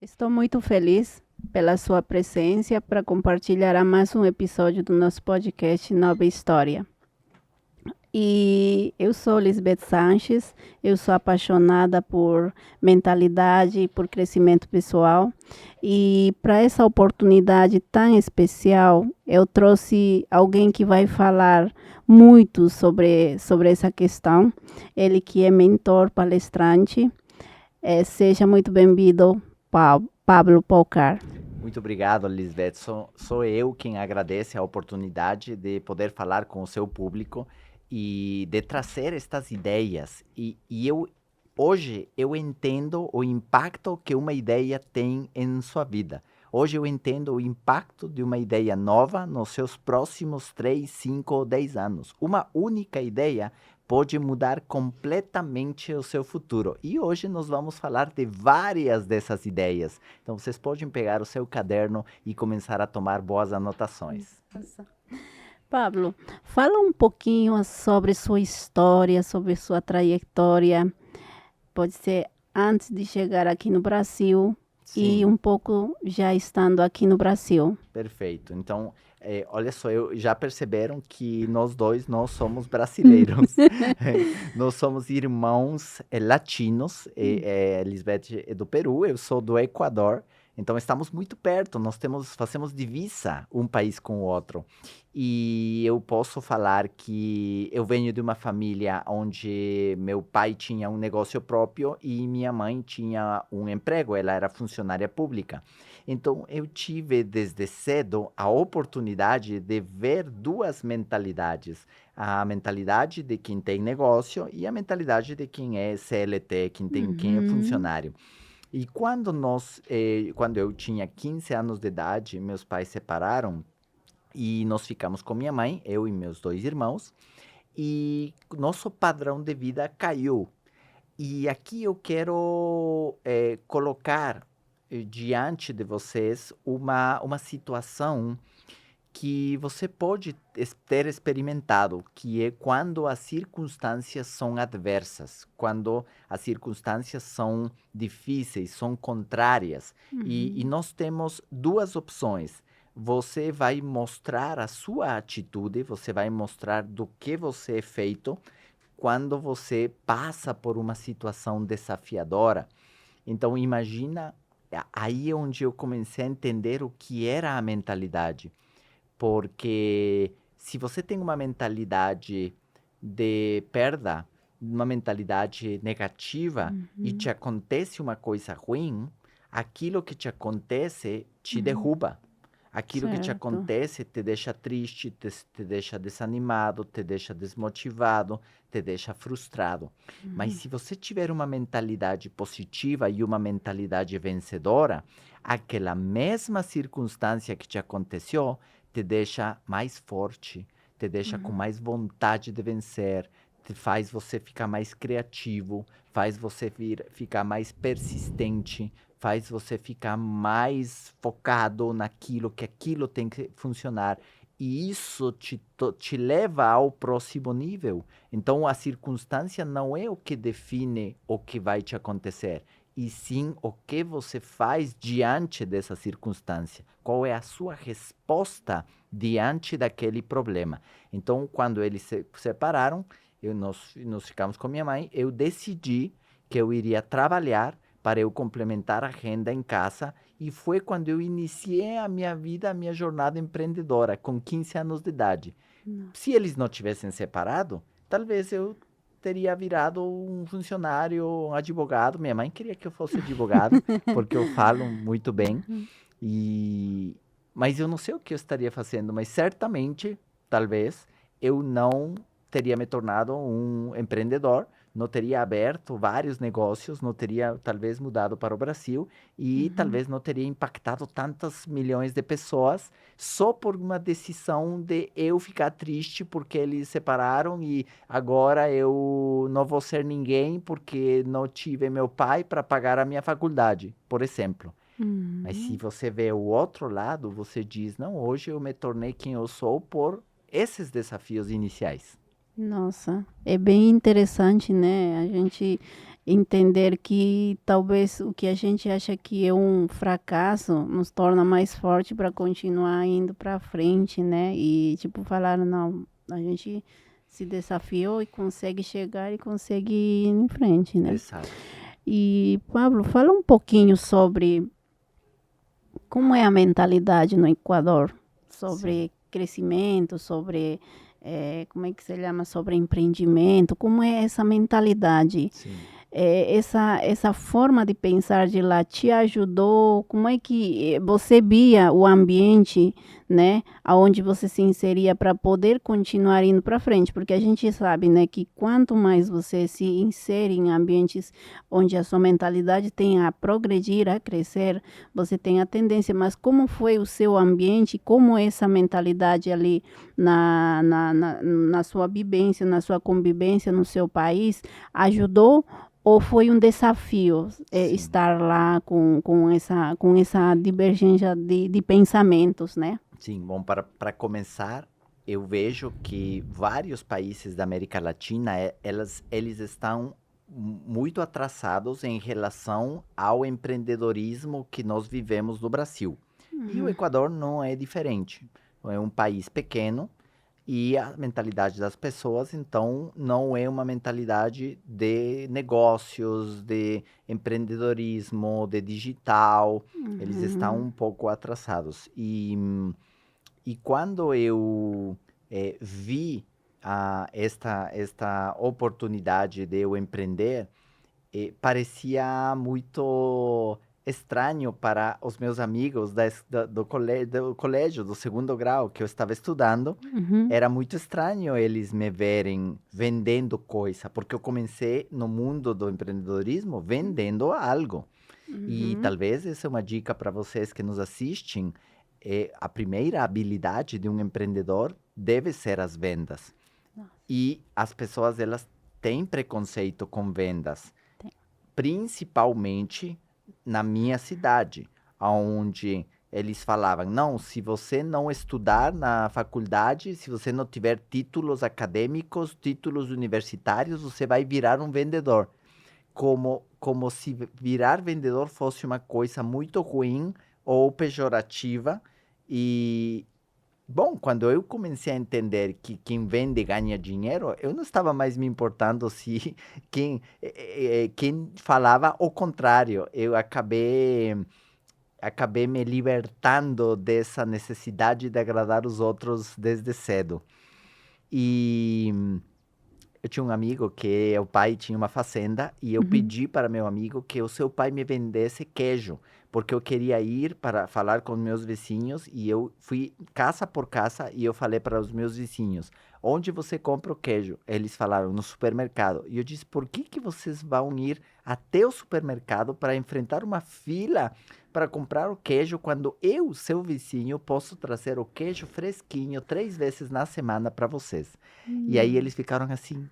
Estou muito feliz pela sua presença para compartilhar mais um episódio do nosso podcast Nova História. E eu sou Lisbeth Sanches, eu sou apaixonada por mentalidade, por crescimento pessoal. E para essa oportunidade tão especial, eu trouxe alguém que vai falar muito sobre essa questão. Ele que é mentor, palestrante. Seja muito bem-vindo, Pablo Polcar. Muito obrigado, Lisbeth. Sou eu quem agradece a oportunidade de poder falar com o seu público e de trazer estas ideias. Hoje eu entendo o impacto que uma ideia tem em sua vida. Hoje eu entendo o impacto de uma ideia nova nos seus próximos 3, 5 ou 10 anos. Uma única ideia pode mudar completamente o seu futuro. E hoje nós vamos falar de várias dessas ideias. Então vocês podem pegar o seu caderno e começar a tomar boas anotações. Pablo, fala um pouquinho sobre sua história, sobre sua trajetória. Pode ser antes de chegar aqui no Brasil e Sim, um pouco já estando aqui no Brasil. perfeito. Então, olha só, já perceberam que nós dois, nós somos brasileiros. Nós somos irmãos latinos. Lisbeth é do Peru, eu sou do Equador. Então, estamos muito perto, fazemos divisa um país com o outro. E eu posso falar que eu venho de uma família onde meu pai tinha um negócio próprio e minha mãe tinha um emprego, ela era funcionária pública. Então, eu tive desde cedo a oportunidade de ver duas mentalidades. A mentalidade de quem tem negócio e a mentalidade de quem é CLT, quem é Uhum, funcionário. E quando eu tinha 15 anos de idade, meus pais separaram e nós ficamos com minha mãe, eu e meus dois irmãos, e nosso padrão de vida caiu. E aqui eu quero colocar diante de vocês uma situação que você pode ter experimentado, que é quando as circunstâncias são adversas, quando as circunstâncias são difíceis, são contrárias. E uhum, nós temos duas opções. Você vai mostrar a sua atitude, você vai mostrar do que você é feito quando você passa por uma situação desafiadora. Então, imagina, aí é onde eu comecei a entender o que era a mentalidade. Porque se você tem uma mentalidade de perda, uma mentalidade negativa e te uhum, acontece uma coisa ruim, aquilo que te acontece te uhum. derruba. Aquilo que te Certo. acontece te deixa triste, te deixa desanimado, te deixa desmotivado, te deixa frustrado. Mas Uhum, se você tiver uma mentalidade positiva e uma mentalidade vencedora, aquela mesma circunstância que te aconteceu te deixa mais forte, te deixa com uhum, mais vontade de vencer, te faz você ficar mais criativo, faz você ficar mais persistente, faz você ficar mais focado naquilo, que aquilo tem que funcionar. E isso te leva ao próximo nível. Então, a circunstância não é o que define o que vai te acontecer, e sim o que você faz diante dessa circunstância. Qual é a sua resposta diante daquele problema? Então, quando eles se separaram, nós ficamos com minha mãe, eu decidi que eu iria trabalhar para eu complementar a renda em casa. E foi quando eu iniciei a minha vida, a minha jornada empreendedora, com 15 anos de idade. uhum. Se eles não tivessem separado, talvez eu teria virado um funcionário, um advogado. Minha mãe queria que eu fosse advogado, porque eu falo muito bem. E... Mas eu não sei o que eu estaria fazendo, mas certamente, talvez, eu não teria me tornado um empreendedor, não teria aberto vários negócios, não teria talvez mudado para o Brasil e Uhum. talvez não teria impactado tantas milhões de pessoas só por uma decisão de eu ficar triste porque eles separaram e agora eu não vou ser ninguém porque não tive meu pai para pagar a minha faculdade, por exemplo. Mas se Uhum. você vê o outro lado, você diz: não, hoje eu me tornei quem eu sou por esses desafios iniciais. Nossa, é bem interessante, né? A gente entender que talvez o que a gente acha que é um fracasso nos torna mais forte para continuar indo para frente, né? E tipo falar, não, a gente se desafiou e consegue chegar e consegue ir em frente, né? Exato. E Pablo, fala um pouquinho sobre como é a mentalidade no Equador, Sim, sobre crescimento, sobre como é que se chama, sobre empreendimento, como é essa mentalidade? sim. Essa forma de pensar de lá te ajudou? Como é que você via o ambiente, né, aonde você se inseria para poder continuar indo para frente? Porque a gente sabe, né, que quanto mais você se insere em ambientes onde a sua mentalidade tem a progredir, a crescer, você tem a tendência. Mas como foi o seu ambiente? Como essa mentalidade ali na sua vivência, na sua convivência no seu país ajudou? Ou foi um desafio Sim. estar lá com essa divergência de pensamentos, né? Sim, bom, para começar, eu vejo que vários países da América Latina, eles estão muito atrasados em relação ao empreendedorismo que nós vivemos no Brasil. E o Uhum, Equador não é diferente. É um país pequeno e a mentalidade das pessoas, então, não é uma mentalidade de negócios, de empreendedorismo, de digital. Eles estão uhum, um pouco atrasados. E quando eu vi esta oportunidade de eu empreender, parecia muito estranho para os meus amigos do colégio, do segundo grau que eu estava estudando. uhum, Era muito estranho eles me verem vendendo coisa, porque eu comecei no mundo do empreendedorismo vendendo algo. E uhum. talvez essa é uma dica para vocês que nos assistem. A primeira habilidade de um empreendedor deve ser as vendas. Nossa, E as pessoas, elas têm preconceito com vendas, tem. principalmente na minha cidade, onde eles falavam, não, se você não estudar na faculdade, se você não tiver títulos acadêmicos, títulos universitários, você vai virar um vendedor. Como se virar vendedor fosse uma coisa muito ruim ou pejorativa. E, bom, quando eu comecei a entender que quem vende ganha dinheiro, eu não estava mais me importando se quem falava o contrário. Eu acabei me libertando dessa necessidade de agradar os outros desde cedo. E eu tinha um amigo que o pai tinha uma fazenda e eu Uhum. pedi para meu amigo que o seu pai me vendesse queijo, porque eu queria ir para falar com meus vizinhos e eu fui casa por casa e eu falei para os meus vizinhos, onde você compra o queijo? Eles falaram, no supermercado. E eu disse, por que que vocês vão ir até o supermercado para enfrentar uma fila para comprar o queijo quando eu, seu vizinho, posso trazer o queijo fresquinho 3 vezes na semana para vocês? E aí Hum. eles ficaram assim,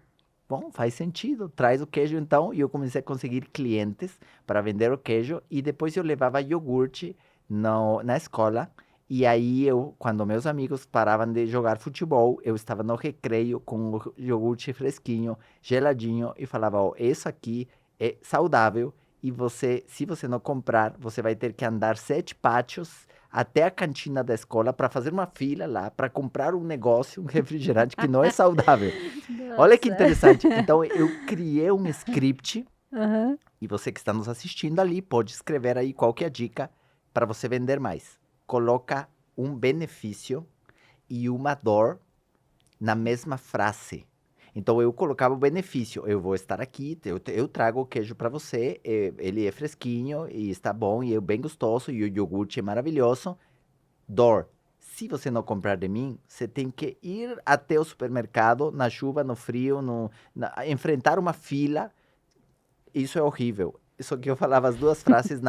bom, faz sentido, traz o queijo então. E eu comecei a conseguir clientes para vender o queijo e depois eu levava iogurte na escola. E aí eu, quando meus amigos paravam de jogar futebol, eu estava no recreio com o iogurte fresquinho, geladinho e falava, ó, isso aqui é saudável e você, se você não comprar, você vai ter que andar 7 pátios até a cantina da escola para fazer uma fila lá para comprar um negócio, um refrigerante que não é saudável. Olha que Nossa. interessante. Então eu criei um script Aham. e você que está nos assistindo ali pode escrever aí qual que é a dica para você vender mais. Coloca um benefício e uma dor na mesma frase. Então eu colocava o benefício, eu vou estar aqui, eu trago o queijo para você, ele é fresquinho e está bom e é bem gostoso e o iogurte é maravilhoso. Dor. Se você não comprar de mim, você tem que ir até o supermercado, na chuva, no frio, enfrentar uma fila. Isso é horrível. Isso que eu falava as duas frases,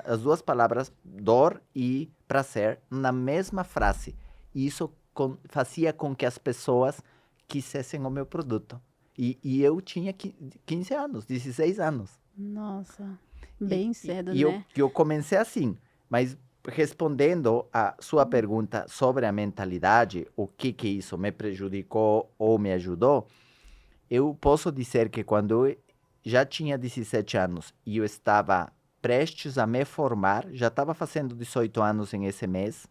as duas palavras, dor e prazer, na mesma frase. E isso fazia com que as pessoas quisessem o meu produto. E eu tinha 15 anos, 16 anos. Nossa, E, bem e, cedo, e eu, né? eu comecei assim, mas respondendo a sua pergunta sobre a mentalidade, o que isso me prejudicou ou me ajudou, eu posso dizer que quando já tinha 17 anos e eu estava prestes a me formar, já estava fazendo 18 anos em esse mês,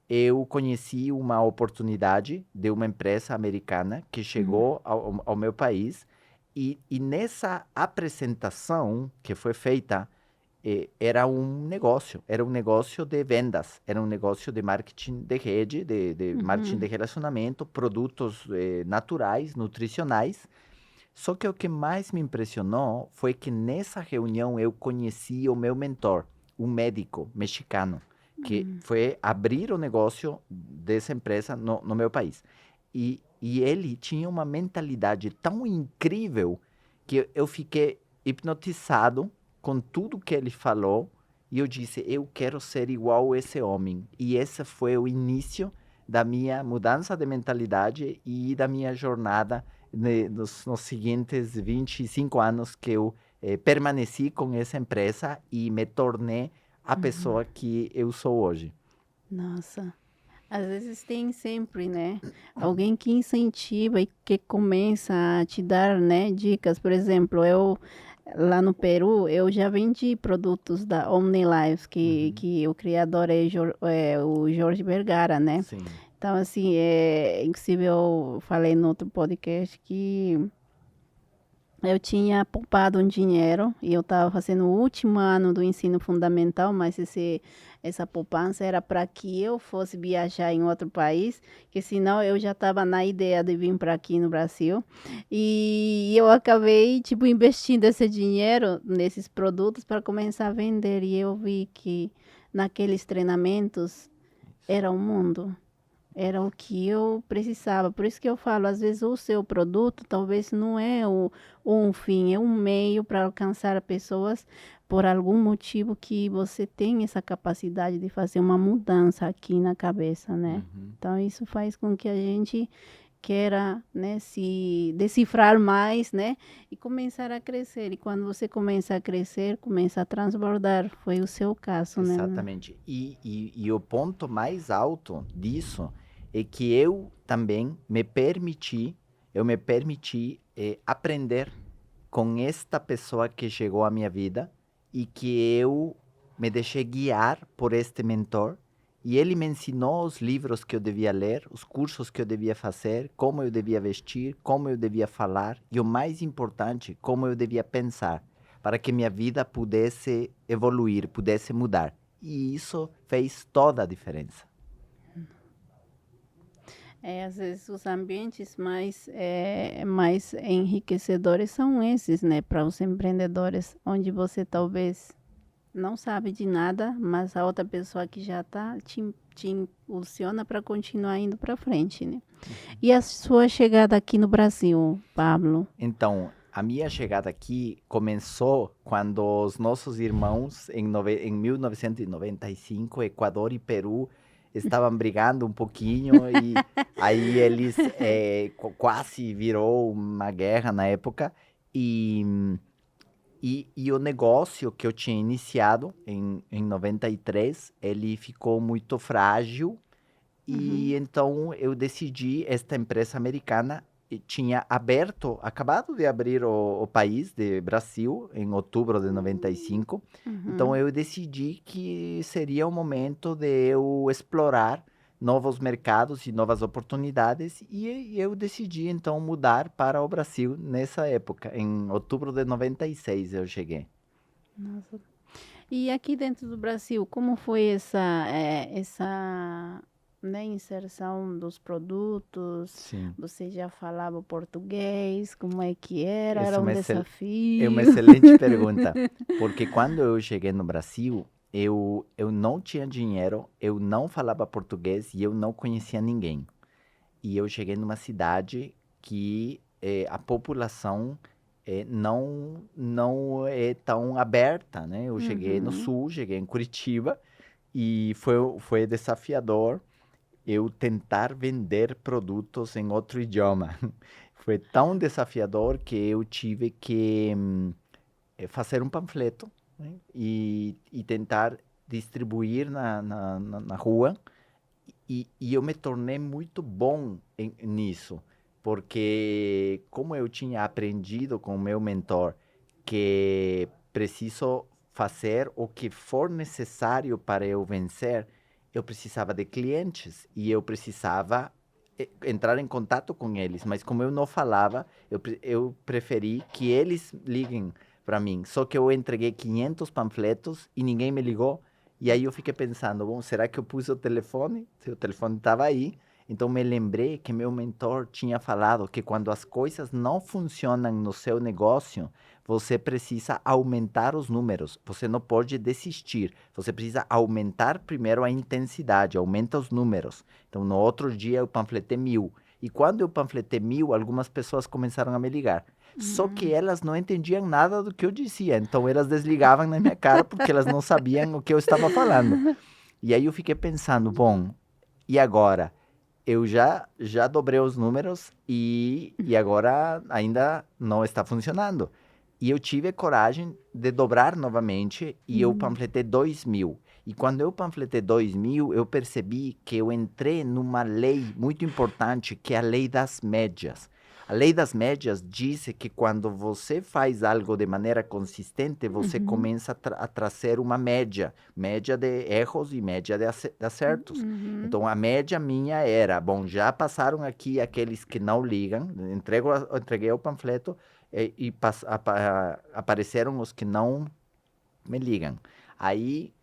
eu conheci uma oportunidade de uma empresa americana que chegou ao meu país e nessa apresentação que foi feita, era um negócio de vendas, era um negócio de marketing de rede, de marketing de relacionamento, produtos naturais, nutricionais. Só que o que mais me impressionou foi que nessa reunião eu conheci o meu mentor, um médico mexicano, que foi abrir o negócio dessa empresa no meu país. E ele tinha uma mentalidade tão incrível que eu fiquei hipnotizado com tudo que ele falou. E eu disse, eu quero ser igual a esse homem. E esse foi o início da minha mudança de mentalidade e da minha jornada nos seguintes 25 anos que eu permaneci com essa empresa e me tornei a pessoa que eu sou hoje. Nossa. Às vezes tem sempre, né, alguém que incentiva e que começa a te dar, né, dicas. Por exemplo, eu lá no Peru, eu já vendi produtos da OmniLife, que o criador é o Jorge Vergara, né? Sim. Então, assim, inclusive eu falei no outro podcast que eu tinha poupado um dinheiro e eu estava fazendo o último ano do ensino fundamental, mas essa poupança era para que eu fosse viajar em outro país, que senão eu já estava na ideia de vir para aqui no Brasil. E eu acabei, tipo, investindo esse dinheiro nesses produtos para começar a vender. E eu vi que naqueles treinamentos era um mundo. Era o que eu precisava. Por isso que eu falo, às vezes o seu produto talvez não é um fim, é um meio para alcançar pessoas por algum motivo que você tem essa capacidade de fazer uma mudança aqui na cabeça, né? Então isso faz com que a gente queira, né, se decifrar mais, né, e começar a crescer. E quando você começa a crescer, começa a transbordar. Foi o seu caso, né? Exatamente. E o ponto mais alto disso é que eu também me permiti aprender com esta pessoa que chegou à minha vida e que eu me deixei guiar por este mentor. E ele me ensinou os livros que eu devia ler, os cursos que eu devia fazer, como eu devia vestir, como eu devia falar e o mais importante, como eu devia pensar, para que minha vida pudesse evoluir, pudesse mudar. E isso fez toda a diferença. Às vezes os ambientes mais enriquecedores são esses, né, para os empreendedores, onde você talvez não sabe de nada, mas a outra pessoa que já está te impulsiona para continuar indo para frente, né? E a sua chegada aqui no Brasil, Pablo? Então, a minha chegada aqui começou quando os nossos irmãos, em 1995, Equador e Peru, estavam brigando um pouquinho e aí eles quase virou uma guerra na época e, e o negócio que eu tinha iniciado em 93, ele ficou muito frágil e então eu decidi, esta empresa americana tinha acabado de abrir o país de Brasil em outubro de 95. Então eu decidi que seria o momento de eu explorar novos mercados e novas oportunidades e eu decidi então mudar para o Brasil nessa época. Em outubro de 96 eu cheguei. Nossa. E aqui dentro do Brasil, como foi essa, né, inserção dos produtos? Sim. Você já falava português? Como é que era? Essa Era é um é uma desafio? excelente pergunta, porque quando eu cheguei no Brasil, eu não tinha dinheiro, eu não falava português e eu não conhecia ninguém. E eu cheguei numa cidade que a população não é tão aberta, né? Eu cheguei no Uhum. sul, cheguei em Curitiba e foi desafiador eu tentar vender produtos em outro idioma. Foi tão desafiador que eu tive que fazer um panfleto, né? E tentar distribuir na rua. E eu me tornei muito bom nisso. porque como eu tinha aprendido com o meu mentor que preciso fazer o que for necessário para eu vencer, eu precisava de clientes e eu precisava entrar em contato com eles, mas como eu não falava, eu preferi que eles liguem para mim. Só que eu entreguei 500 panfletos e ninguém me ligou. E aí eu fiquei pensando, bom, será que eu pus o telefone? Se o telefone estava aí. Então me lembrei que meu mentor tinha falado que quando as coisas não funcionam no seu negócio, você precisa aumentar os números. Você não pode desistir. Você precisa aumentar primeiro a intensidade, aumenta os números. Então no outro dia eu panfletei 1000. E quando eu panfletei 1000, algumas pessoas começaram a me ligar. Só que elas não entendiam nada do que eu dizia. Então elas desligavam na minha cara porque elas não sabiam o que eu estava falando. E aí eu fiquei pensando, bom, e agora? Eu já dobrei os números e agora ainda não está funcionando. E eu tive coragem de dobrar novamente e eu panfletei 2000. E quando eu panfletei 2000, eu percebi que eu entrei numa lei muito importante, que é a lei das médias. A lei das médias diz que quando você faz algo de maneira consistente, você começa a trazer uma média. Média de erros e média de acertos. Então, a média minha era, bom, já passaram aqui aqueles que não ligam, entreguei o panfleto e apareceram os que não me ligam. Aí,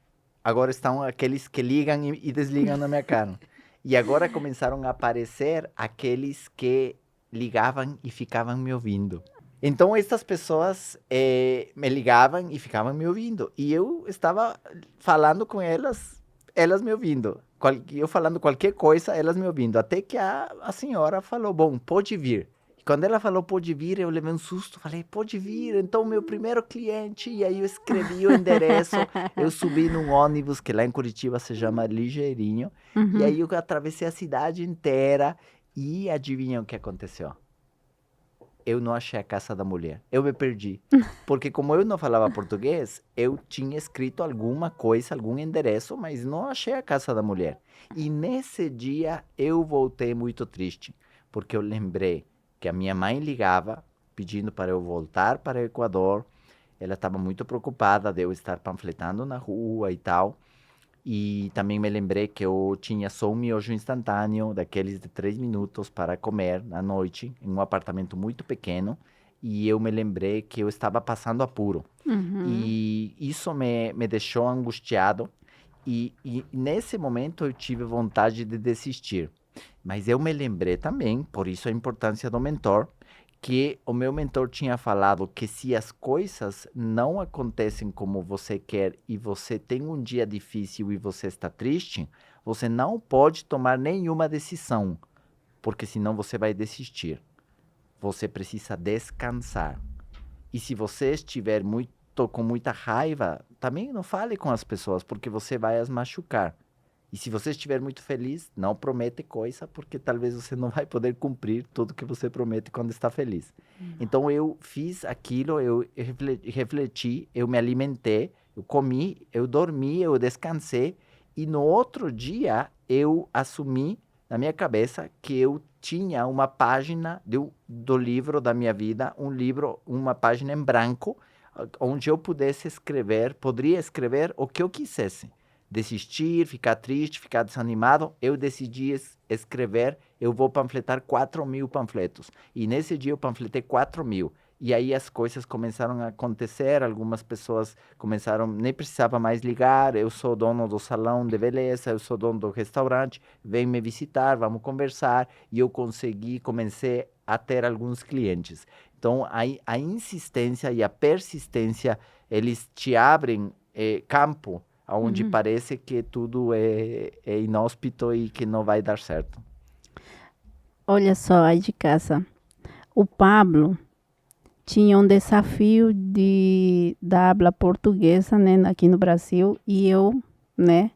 agora estão aqueles que ligam e desligam na minha cara. E agora começaram a aparecer aqueles que ligavam e ficavam me ouvindo. Então, essas pessoas me ligavam e ficavam me ouvindo. E eu estava falando com elas, elas me ouvindo. Eu falando qualquer coisa, elas me ouvindo. Até que a senhora falou, bom, pode vir. E quando ela falou pode vir, eu levei um susto. Falei, pode vir. Então, meu primeiro cliente. E aí eu escrevi o endereço. Eu subi num ônibus, que lá em Curitiba se chama Ligeirinho. E aí eu atravessei a cidade inteira. E adivinha o que aconteceu? Eu não achei a casa da mulher. Eu me perdi. Porque como eu não falava português, eu tinha escrito alguma coisa, algum endereço, mas não achei a casa da mulher. E nesse dia eu voltei muito triste, porque eu lembrei que a minha mãe ligava pedindo para eu voltar para o Equador. Ela estava muito preocupada de eu estar panfletando na rua e tal. E também me lembrei que eu tinha só um miojo instantâneo, daqueles de 3 minutos para comer à noite, em um apartamento muito pequeno. E eu me lembrei que eu estava passando apuro. E isso me deixou angustiado. E nesse momento eu tive vontade de desistir. Mas eu me lembrei também, por isso a importância do mentor, que o meu mentor tinha falado que se as coisas não acontecem como você quer e você tem um dia difícil e você está triste, você não pode tomar nenhuma decisão, porque senão você vai desistir. Você precisa descansar. E se você estiver com muita raiva, também não fale com as pessoas, porque você vai as machucar. E se você estiver muito feliz, não promete coisa, porque talvez você não vai poder cumprir tudo que você promete quando está feliz. Então, eu fiz aquilo, eu refleti, eu me alimentei, eu comi, eu dormi, eu descansei. E no outro dia, eu assumi na minha cabeça que eu tinha uma página do livro da minha vida, uma página em branco, onde eu poderia escrever o que eu quisesse. Desistir, ficar triste, ficar desanimado, eu decidi escrever, eu vou panfletar 4.000 panfletos. E nesse dia eu panfletei 4.000. E aí as coisas começaram a acontecer, algumas pessoas começaram, nem precisava mais ligar, eu sou dono do salão de beleza, eu sou dono do restaurante, vem me visitar, vamos conversar. E eu comecei a ter alguns clientes. Então, a insistência e a persistência, eles te abrem campo, onde parece que tudo é inóspito e que não vai dar certo. Olha só aí de casa. O Pablo tinha um desafio da habla portuguesa, né, aqui no Brasil, e eu, né,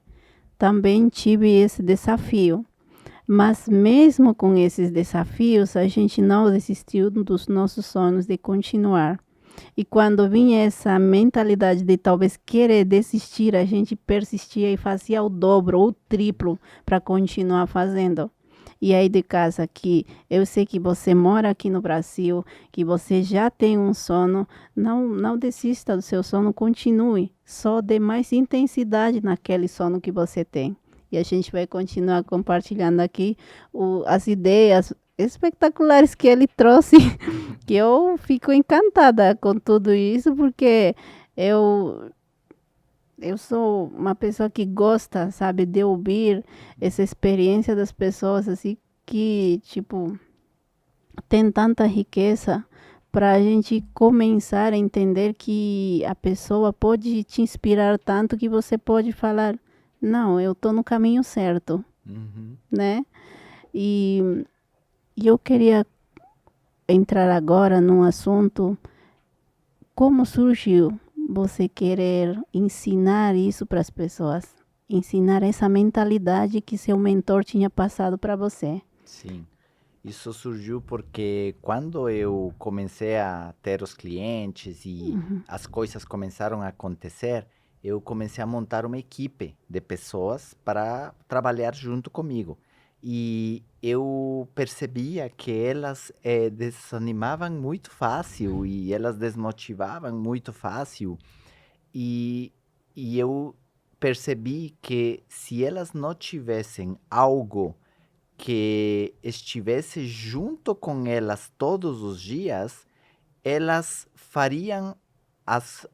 também tive esse desafio. Mas mesmo com esses desafios, a gente não desistiu dos nossos sonhos de continuar. E quando vinha essa mentalidade de talvez querer desistir, a gente persistia e fazia o dobro ou o triplo para continuar fazendo. E aí de casa aqui, eu sei que você mora aqui no Brasil, que você já tem um sono, não desista do seu sono, continue, só dê mais intensidade naquele sono que você tem. E a gente vai continuar compartilhando aqui as ideias espetaculares que ele trouxe, que eu fico encantada com tudo isso, porque eu eu sou uma pessoa que gosta, sabe, de ouvir essa experiência das pessoas, assim, que, tipo, tem tanta riqueza para a gente começar a entender que a pessoa pode te inspirar tanto que você pode falar, não, eu estou no caminho certo, Uhum. né? E, e eu queria entrar agora num assunto, como surgiu você querer ensinar isso para as pessoas? Ensinar essa mentalidade que seu mentor tinha passado para você. Sim. Isso surgiu porque quando eu comecei a ter os clientes e Uhum, as coisas começaram a acontecer, eu comecei a montar uma equipe de pessoas para trabalhar junto comigo. E eu percebia que elas desanimavam muito fácil e elas desmotivavam muito fácil. E, e eu percebi que se elas não tivessem algo que estivesse junto com elas todos os dias, elas fariam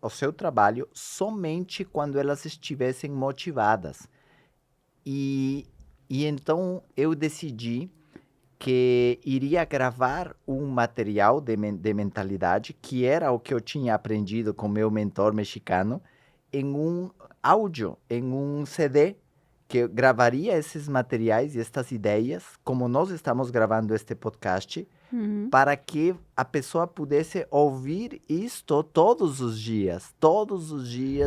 o seu trabalho somente quando elas estivessem motivadas. E, e então eu decidi que iria gravar um material de mentalidade, que era o que eu tinha aprendido com meu mentor mexicano, em um áudio, em um CD, que eu gravaria esses materiais e estas ideias, como nós estamos gravando este podcast, uhum, para que a pessoa pudesse ouvir isto todos os dias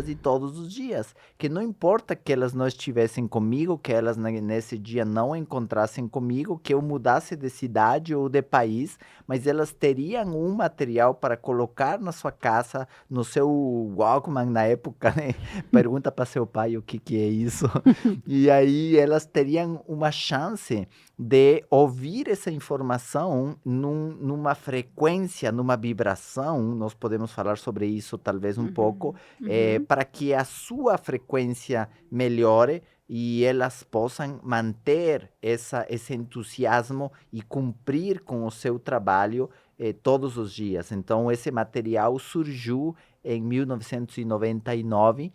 e todos os dias. Que não importa que elas não estivessem comigo, que elas nesse dia não encontrassem comigo, que eu mudasse de cidade ou de país, mas elas teriam um material para colocar na sua casa, no seu Walkman na época, né? Pergunta para seu pai o que que é isso. E aí elas teriam uma chance de ouvir essa informação numa frequência, numa vibração, nós podemos falar sobre isso talvez um pouco, uhum, para que a sua frequência melhore e elas possam manter esse entusiasmo e cumprir com o seu trabalho todos os dias. Então, esse material surgiu em 1999,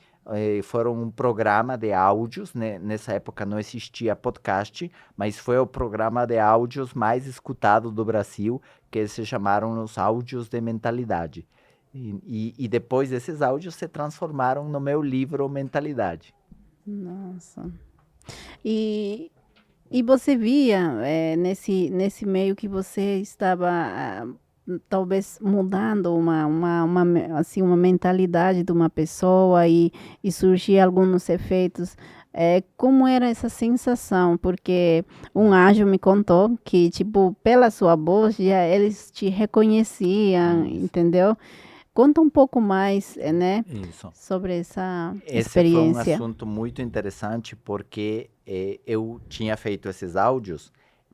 foram um programa de áudios, né? Nessa época não existia podcast, mas foi o programa de áudios mais escutado do Brasil, que se chamaram os áudios de mentalidade. E depois esses áudios se transformaram no meu livro Mentalidade. nossa. E, e você via nesse meio que você estava talvez mudando assim, uma mentalidade de uma pessoa e surgir alguns efeitos. Como era essa sensação? Porque um anjo me contou que, tipo, pela sua voz, já eles te reconheciam, Isso, entendeu? Conta um pouco mais, né, isso. sobre essa Esse foi um experiência. assunto muito interessante porque eu tinha feito esses áudios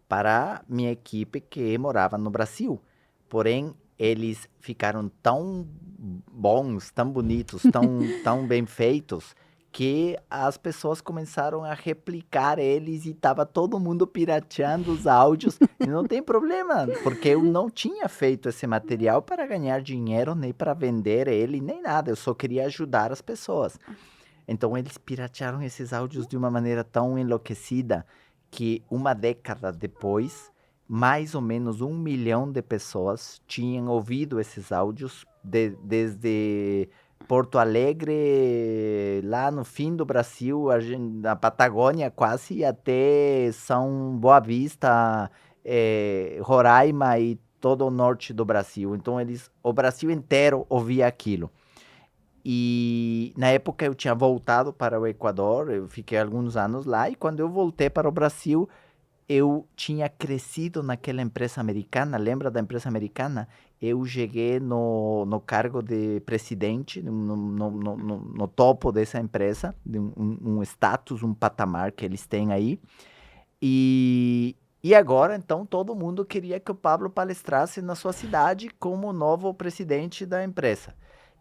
para minha equipe que morava no Brasil. Porém, eles ficaram tão bons, tão bonitos, tão bem feitos, que as pessoas começaram a replicar eles e tava todo mundo pirateando os áudios. E não tem problema, porque eu não tinha feito esse material para ganhar dinheiro, nem para vender ele, nem nada. Eu só queria ajudar as pessoas. Então eles piratearam esses áudios de uma maneira tão enlouquecida que uma década depois, mais ou menos 1 milhão de pessoas tinham ouvido esses áudios desde Porto Alegre, lá no fim do Brasil, na Patagônia quase, até São Boa Vista, Roraima e todo o norte do Brasil. Então o Brasil inteiro ouvia aquilo. E na época eu tinha voltado para o Equador, eu fiquei alguns anos lá, e quando eu voltei para o Brasil, eu tinha crescido naquela empresa americana, lembra da empresa americana? Eu cheguei no cargo de presidente, no topo dessa empresa, de um status, um patamar que eles têm aí, e E agora, então, todo mundo queria que o Pablo palestrasse na sua cidade como o novo presidente da empresa.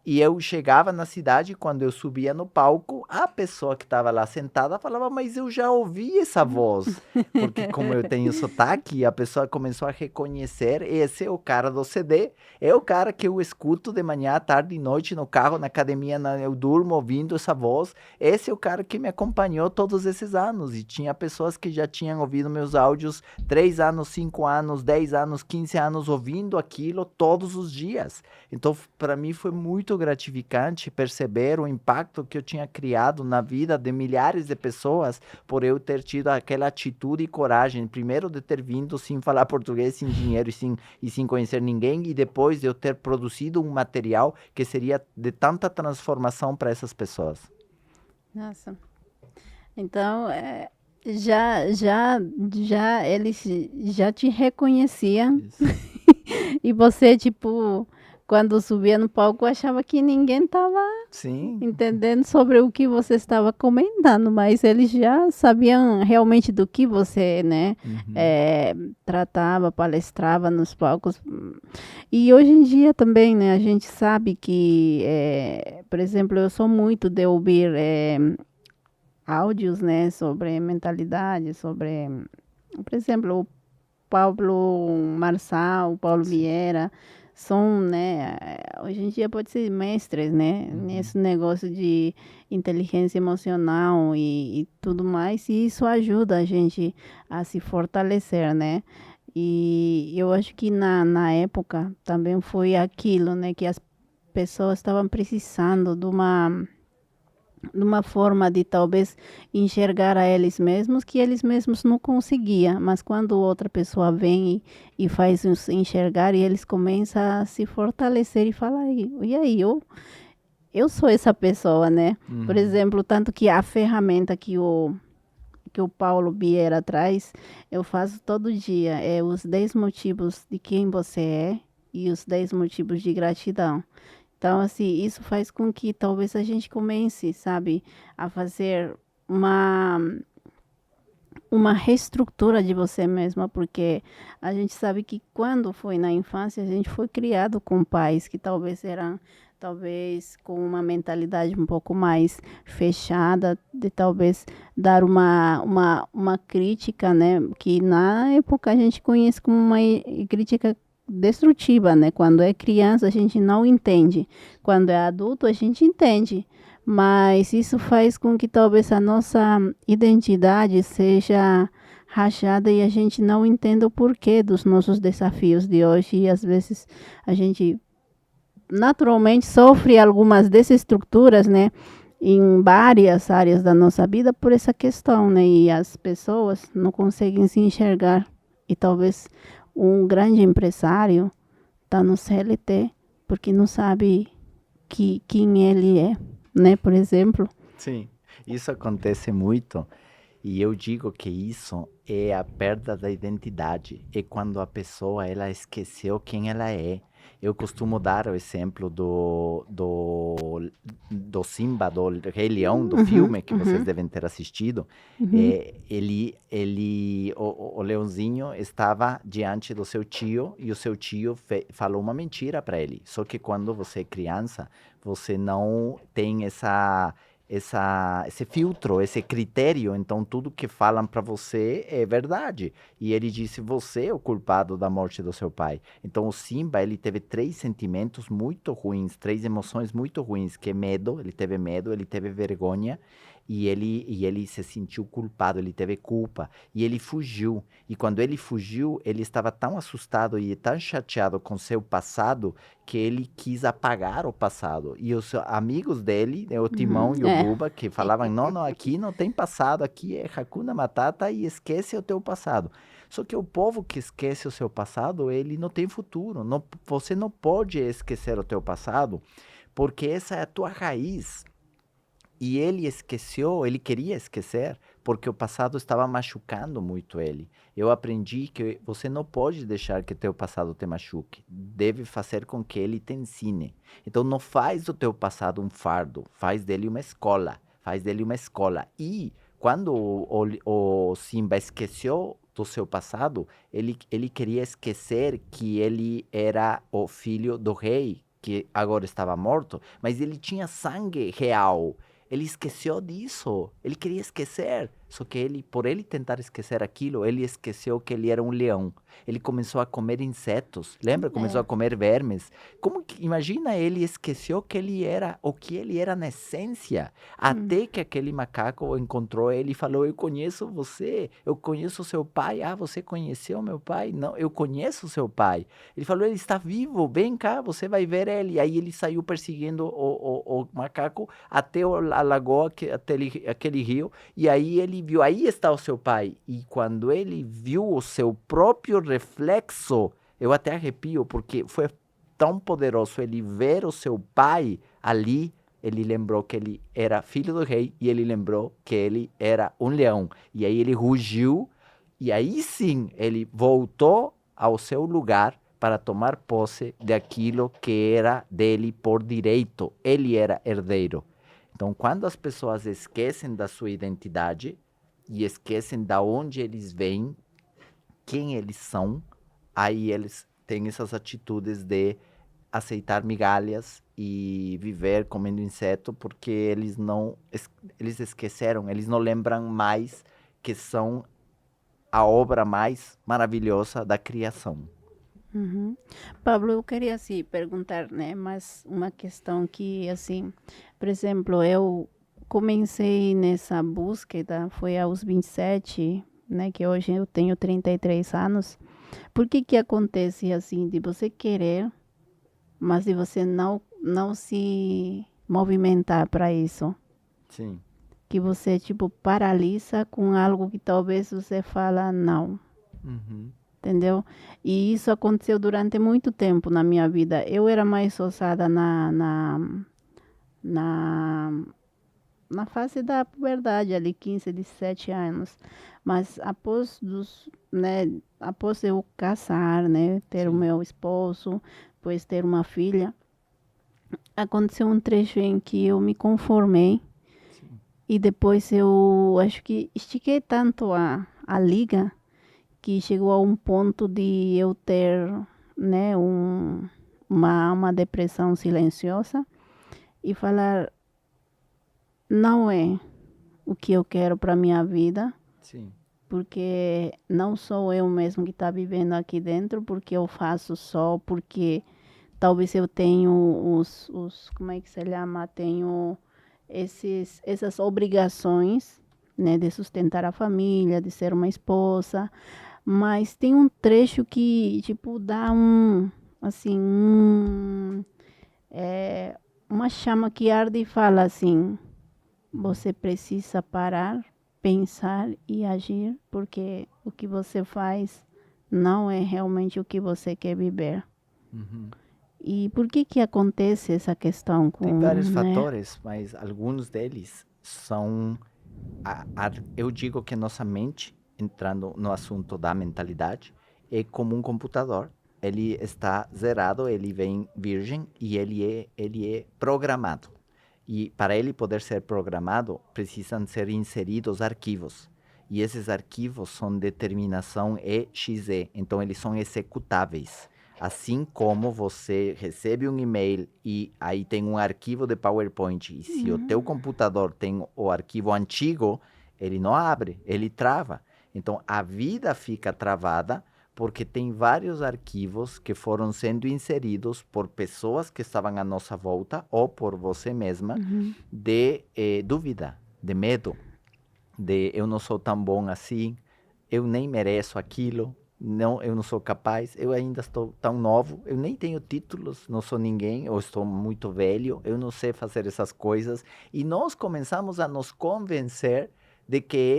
E eu chegava na cidade, quando eu subia no palco, a pessoa que estava lá sentada falava, mas eu já ouvi essa voz. Porque como eu tenho sotaque, a pessoa começou a reconhecer, esse é o cara do CD, é o cara que eu escuto de manhã, tarde e noite no carro, na academia, eu durmo ouvindo essa voz. Esse é o cara que me acompanhou todos esses anos. E tinha pessoas que já tinham ouvido meus áudios 3 anos, 5 anos, 10 anos, 15 anos, ouvindo aquilo todos os dias. Então, para mim foi muito gratificante perceber o impacto que eu tinha criado na vida de milhares de pessoas por eu ter tido aquela atitude e coragem, primeiro de ter vindo sem falar português, sem dinheiro e sem conhecer ninguém, e depois de eu ter produzido um material que seria de tanta transformação para essas pessoas. Nossa. Então, já eles já te reconheciam Isso. e você, tipo, quando subia no palco, achava que ninguém estava Sim. entendendo sobre o que você estava comentando, mas eles já sabiam realmente do que você, né, Uhum. tratava, palestrava nos palcos. E hoje em dia também, né, a gente sabe que, por exemplo, eu sou muito de ouvir áudios, né, sobre mentalidade, sobre, por exemplo, o Pablo Marçal, o Paulo Sim. Vieira, são, né, hoje em dia pode ser mestres, né, Uhum. nesse negócio de inteligência emocional e tudo mais, e isso ajuda a gente a se fortalecer, né? E eu acho que na época também foi aquilo, né, que as pessoas estavam precisando de uma forma de talvez enxergar a eles mesmos que eles mesmos não conseguiam, mas quando outra pessoa vem e faz os enxergar e eles começam a se fortalecer e falar, e aí, eu sou essa pessoa, né? Por Uhum. exemplo, tanto que a ferramenta que o Paulo Vieira traz, eu faço todo dia, é os 10 motivos de quem você é e os 10 motivos de gratidão. Então, assim, isso faz com que talvez a gente comece, sabe, a fazer uma, uma reestrutura de você mesma, porque a gente sabe que quando foi na infância, a gente foi criado com pais que talvez eram, talvez com uma mentalidade um pouco mais fechada, de talvez dar uma crítica, né, que na época a gente conhece como uma crítica destrutiva, né? Quando é criança a gente não entende, quando é adulto a gente entende, mas isso faz com que talvez a nossa identidade seja rachada e a gente não entenda o porquê dos nossos desafios de hoje e às vezes a gente naturalmente sofre algumas desestruturas, né? Em várias áreas da nossa vida por essa questão, né? E as pessoas não conseguem se enxergar. E talvez um grande empresário está no CLT porque não sabe quem ele é, né? Por exemplo. Sim, isso acontece muito. E eu digo que isso é a perda da identidade. É quando a pessoa ela esqueceu quem ela é. Eu costumo dar o exemplo do Simba, do Rei Leão, do Uhum, filme que vocês uhum, devem ter assistido. uhum, O leãozinho estava diante do seu tio e o seu tio falou uma mentira para ele. Só que quando você é criança, você não tem esse filtro, esse critério, então tudo que falam para você é verdade. E ele disse, você é o culpado da morte do seu pai. Então o Simba, ele teve 3 sentimentos muito ruins, 3 emoções muito ruins, que é medo, ele teve vergonha e ele se sentiu culpado, ele teve culpa e ele fugiu. E quando ele fugiu, ele estava tão assustado e tão chateado com seu passado que ele quis apagar o passado. E os amigos dele, né, o uhum. Timão e o Buba, que falavam: não, não, aqui não tem passado, aqui é Hakuna Matata e esquece o teu passado. Só que o povo que esquece o seu passado, ele não tem futuro. Não, você não pode esquecer o teu passado, porque essa é a tua raiz. E ele esqueceu, ele queria esquecer, porque o passado estava machucando muito ele. Eu aprendi que você não pode deixar que teu passado te machuque. Deve fazer com que ele te ensine. Então não faz do teu passado um fardo, faz dele uma escola. Faz dele uma escola. E quando o Simba esqueceu do seu passado, ele queria esquecer que ele era o filho do rei, que agora estava morto, mas ele tinha sangue real. Ele esqueceu disso. Ele queria esquecer. Só que ele, por ele tentar esquecer aquilo, ele esqueceu que ele era um leão. Ele começou a comer insetos. Lembra? Começou a É. comer vermes. Como que, imagina, ele esqueceu que ele era o que ele era na essência. Hum. Até que aquele macaco encontrou ele e falou: Eu conheço você, eu conheço seu pai. Ah, você conheceu meu pai? Não, eu conheço seu pai. Ele falou: Ele está vivo, vem cá, você vai ver ele. Aí ele saiu perseguindo o macaco até a lagoa, até aquele rio. E aí ele viu: Aí está o seu pai. E quando ele viu o seu próprio reflexo, eu até arrepio, porque foi tão poderoso ele ver o seu pai ali. Ele lembrou que ele era filho do rei e ele lembrou que ele era um leão. E aí ele rugiu e aí sim ele voltou ao seu lugar para tomar posse daquilo que era dele por direito. Ele era herdeiro. Então, quando as pessoas esquecem da sua identidade e esquecem da onde eles vêm, quem eles são, aí eles têm essas atitudes de aceitar migalhas e viver comendo inseto, porque eles esqueceram, eles não lembram mais que são a obra mais maravilhosa da criação. Uhum. Pablo, eu queria assim perguntar, né, mas uma questão que assim, por exemplo, eu comecei nessa búsqueda foi aos 27, né, que hoje eu tenho 33 anos. Por que que acontece assim de você querer, mas de você não se movimentar para isso? Sim. Que você tipo paralisa com algo que talvez você fala não. Uhum. Entendeu? E isso aconteceu durante muito tempo na minha vida. Eu era mais ousada na, na fase da puberdade, ali 15, 17 anos. Mas após eu casar, né, ter o Sim. meu esposo, depois ter uma filha, aconteceu um trecho em que eu me conformei Sim. e depois eu acho que estiquei tanto a liga que chegou a um ponto de eu ter, né, uma depressão silenciosa e falar, não é o que eu quero para minha vida, Sim. porque não sou eu mesmo que está vivendo aqui dentro, porque eu faço só, porque talvez eu tenho como é que se chama? Tenho essas obrigações, né, de sustentar a família, de ser uma esposa, mas tem um trecho que, tipo, dá assim, uma chama que arde e fala assim: você precisa parar, pensar e agir, porque o que você faz não é realmente o que você quer viver. Uhum. E por que que acontece essa questão Tem com, vários né? fatores, mas alguns deles são. Eu digo que nossa mente, entrando no assunto da mentalidade, é como um computador. Ele está zerado, ele vem virgem e ele é programado. E para ele poder ser programado, precisam ser inseridos arquivos. E esses arquivos são de terminação exe, então eles são executáveis. Assim como você recebe um e-mail e aí tem um arquivo de PowerPoint, e se o teu Uhum. computador tem o arquivo antigo, ele não abre, ele trava. Então a vida fica travada porque tem vários arquivos que foram sendo inseridos por pessoas que estavam à nossa volta ou por você mesma Uhum. de dúvida, de medo, de eu não sou tão bom assim, eu nem mereço aquilo, não, eu não sou capaz, eu ainda estou tão novo, eu nem tenho títulos, não sou ninguém, ou estou muito velho, eu não sei fazer essas coisas. E nós começamos a nos convencer de que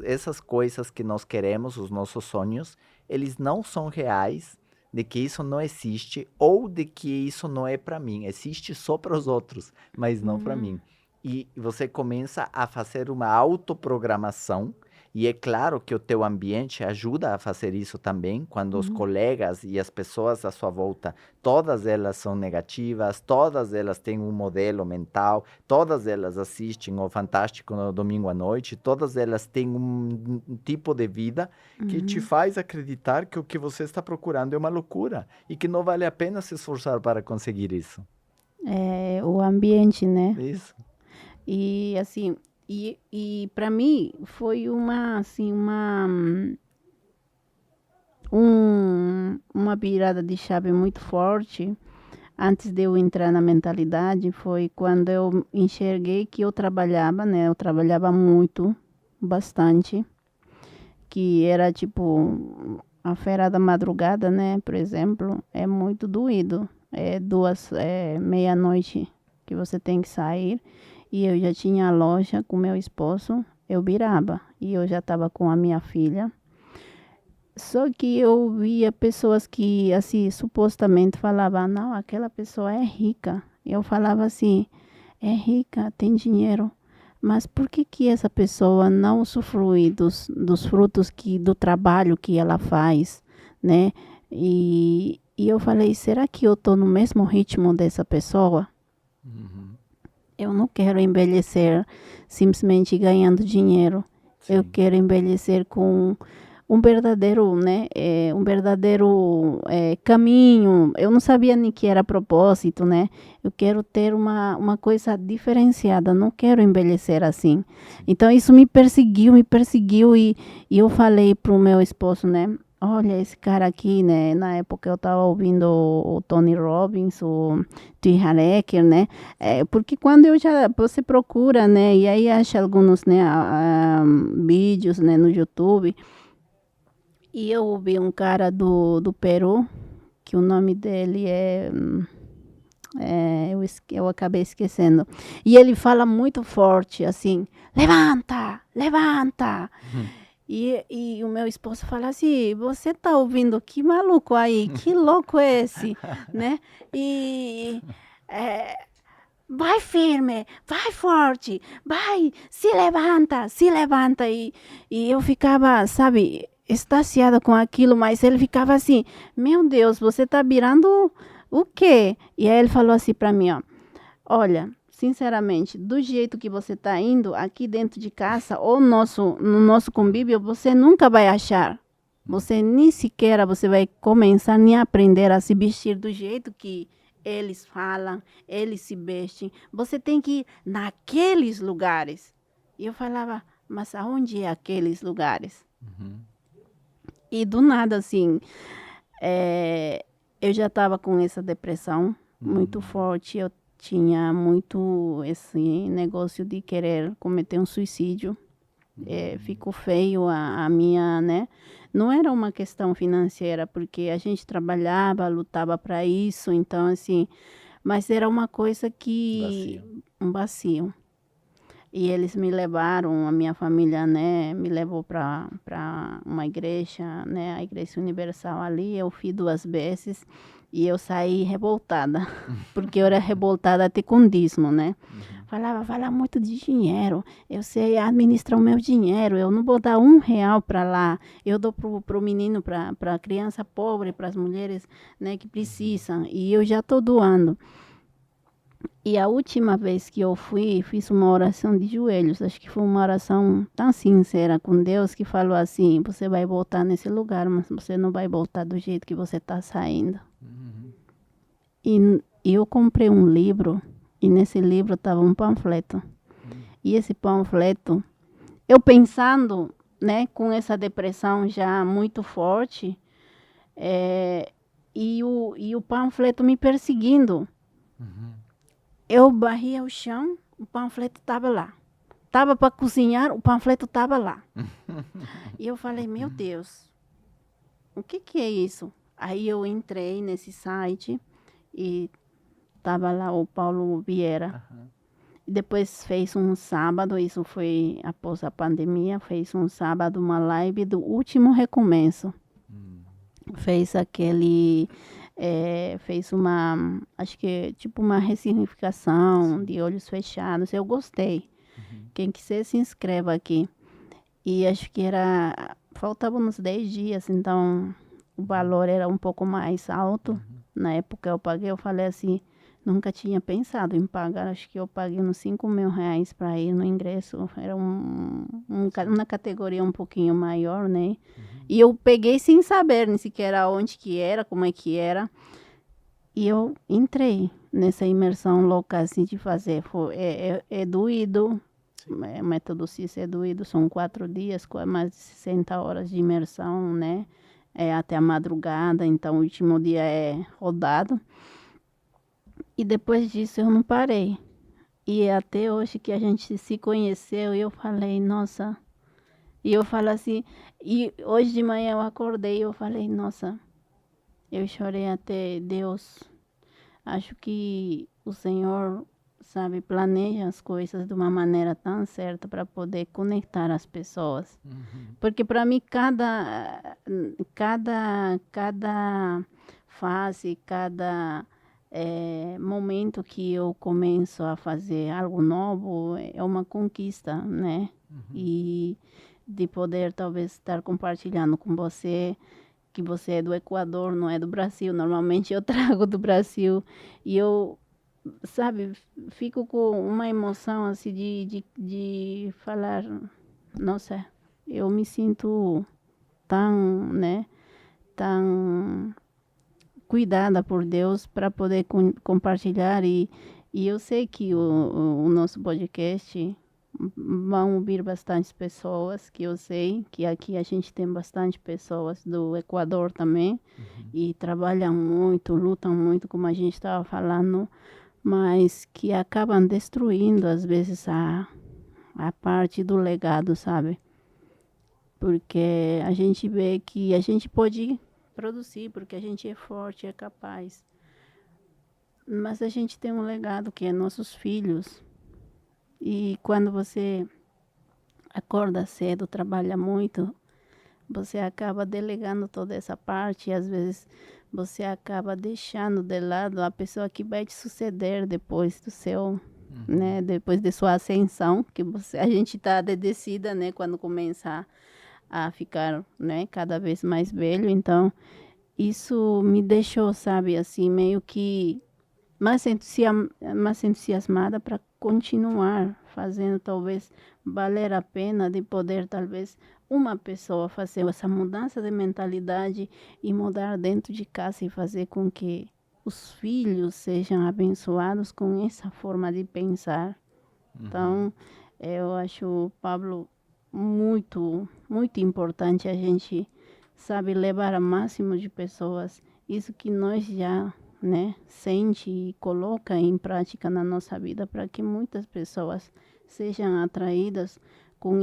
essas coisas que nós queremos, os nossos sonhos, eles não são reais, de que isso não existe, ou de que isso não é para mim, existe só para os outros, mas não para Uhum. mim. E você começa a fazer uma autoprogramação E é claro que o teu ambiente ajuda a fazer isso também, quando os Uhum. colegas e as pessoas à sua volta, todas elas são negativas, todas elas têm um modelo mental, todas elas assistem o Fantástico no domingo à noite, todas elas têm um tipo de vida que te Uhum. faz acreditar que o que você está procurando é uma loucura e que não vale a pena se esforçar para conseguir isso. É, o ambiente, né? Isso. E assim, e para mim foi uma assim uma virada de chave muito forte antes de eu entrar na mentalidade, foi quando eu enxerguei que eu trabalhava, né? Eu trabalhava muito, bastante, que era tipo a feira da madrugada, né? Por exemplo, é muito doído. É meia-noite que você tem que sair. E eu já tinha a loja com meu esposo, eu virava. E eu já estava com a minha filha. Só que eu via pessoas que, assim, supostamente falavam, não, aquela pessoa é rica. Eu falava assim, é rica, tem dinheiro, mas por que que essa pessoa não usufrui dos frutos do trabalho que ela faz, né? E eu falei, será que eu estou no mesmo ritmo dessa pessoa? Uhum. Eu não quero envelhecer simplesmente ganhando dinheiro. Eu Sim. quero envelhecer com um verdadeiro, né, um verdadeiro caminho. Eu não sabia nem que era propósito, né? Eu quero ter uma coisa diferenciada. Não quero envelhecer assim. Sim. Então isso me perseguiu e eu falei pro meu esposo, né? Olha, esse cara aqui, né? Na época eu estava ouvindo o Tony Robbins, o T. Harv Eker, né? Porque quando você procura, né? E aí acha alguns, né? Vídeos, né? No YouTube. E eu ouvi um cara do Peru, que o nome dele eu acabei esquecendo. E ele fala muito forte, assim, levanta, levanta. Uhum. E o meu esposo fala assim, você tá ouvindo que maluco aí? Que louco é esse? Né? E é, vai firme, vai forte, vai, se levanta, se levanta. E eu ficava, sabe, extasiada com aquilo, mas ele ficava assim, meu Deus, você tá virando o quê? E aí ele falou assim para mim, ó, olha, sinceramente, do jeito que você tá indo aqui dentro de casa ou no nosso convívio, você nunca vai achar. Você nem sequer você vai começar nem a aprender a se vestir do jeito que eles falam, eles se vestem. Você tem que ir naqueles lugares. E eu falava, mas aonde é aqueles lugares? Uhum. E do nada, assim, eh, eu já estava com essa depressão muito Uhum. forte. Eu tinha muito esse negócio de querer cometer um suicídio. Uhum. Ficou feio a minha, né? Não era uma questão financeira, porque a gente trabalhava, lutava para isso, então assim, mas era uma coisa que Vazio. um vazio. E eles me levaram, a minha família, né, me levou para uma igreja, né, a Igreja Universal ali. Eu fui 2 vezes e eu saí revoltada, porque eu era revoltada até com dízimo, né? Uhum. Falava, fala muito de dinheiro. Eu sei administrar o meu dinheiro. Eu não vou dar R$ 1 para lá. Eu dou pro menino, para a criança pobre, para as mulheres, né, que Uhum. precisam. E eu já estou doando. E a última vez que eu fui, fiz uma oração de joelhos. Acho que foi uma oração tão sincera com Deus que falou assim: você vai voltar nesse lugar, mas você não vai voltar do jeito que você está saindo. Uhum. E eu comprei um livro e nesse livro estava um panfleto. Uhum. E esse panfleto, eu pensando, né, com essa depressão já muito forte, e o panfleto me perseguindo. Uhum. Eu barria o chão, o panfleto estava lá. Tava para cozinhar, o panfleto estava lá. E eu falei, meu Deus, o que que é isso? Aí eu entrei nesse site e tava lá o Paulo Vieira. Aham. Depois fez um sábado, isso foi após a pandemia, fez um sábado uma live do último recomeço. Hum. Fez aquele, fez acho que tipo uma ressignificação Sim. de olhos fechados. Eu gostei. Uhum. Quem quiser se inscreva aqui. E acho que faltavam uns 10 dias, então o valor era um pouco mais alto. Uhum. Na época eu paguei, eu falei assim, nunca tinha pensado em pagar, acho que eu paguei uns R$ 5.000 para ir no ingresso. Era Sim. uma categoria um pouquinho maior, né? Uhum. E eu peguei sem saber nem sequer onde que era, como é que era. E eu entrei nessa imersão louca assim de fazer. É doído, Sim. o método CIS é doído, são 4 dias, mais de 60 horas de imersão, né? É até a madrugada, então o último dia é rodado. E depois disso eu não parei. E até hoje que a gente se conheceu, eu falei, nossa. E eu falo assim, e hoje de manhã eu acordei e eu falei, nossa, eu chorei até Deus. Acho que o Senhor, sabe, planeja as coisas de uma maneira tão certa para poder conectar as pessoas. Uhum. Porque para mim cada fase, cada momento que eu começo a fazer algo novo é uma conquista, né? Uhum. E de poder talvez estar compartilhando com você que você é do Equador, não é do Brasil. Normalmente eu trago do Brasil e eu, sabe, fico com uma emoção assim de falar, nossa, eu me sinto tão, né, tão cuidada por Deus para poder compartilhar e eu sei que o nosso podcast vão ouvir bastante pessoas, que eu sei que aqui a gente tem bastante pessoas do Equador também Uhum. e trabalham muito, lutam muito, como a gente estava falando, mas que acabam destruindo às vezes a parte do legado, sabe? Porque a gente vê que a gente pode produzir, porque a gente é forte, é capaz. Mas a gente tem um legado que é nossos filhos. E quando você acorda cedo, trabalha muito, você acaba delegando toda essa parte e às vezes você acaba deixando de lado a pessoa que vai te suceder depois do seu, Uhum. né, depois de sua ascensão, que a gente está de descida, né, quando começa a ficar, né, cada vez mais velho, então isso me deixou, sabe, assim, meio que mais entusiasmada para continuar fazendo, talvez valer a pena de poder, talvez, uma pessoa fazer essa mudança de mentalidade e mudar dentro de casa e fazer com que os filhos sejam abençoados com essa forma de pensar. Uhum. Então, eu acho, Pablo, muito importante a gente, sabe, levar a máximo de pessoas isso que nós já, né, sente e coloca em prática na nossa vida para que muitas pessoas sejam atraídas com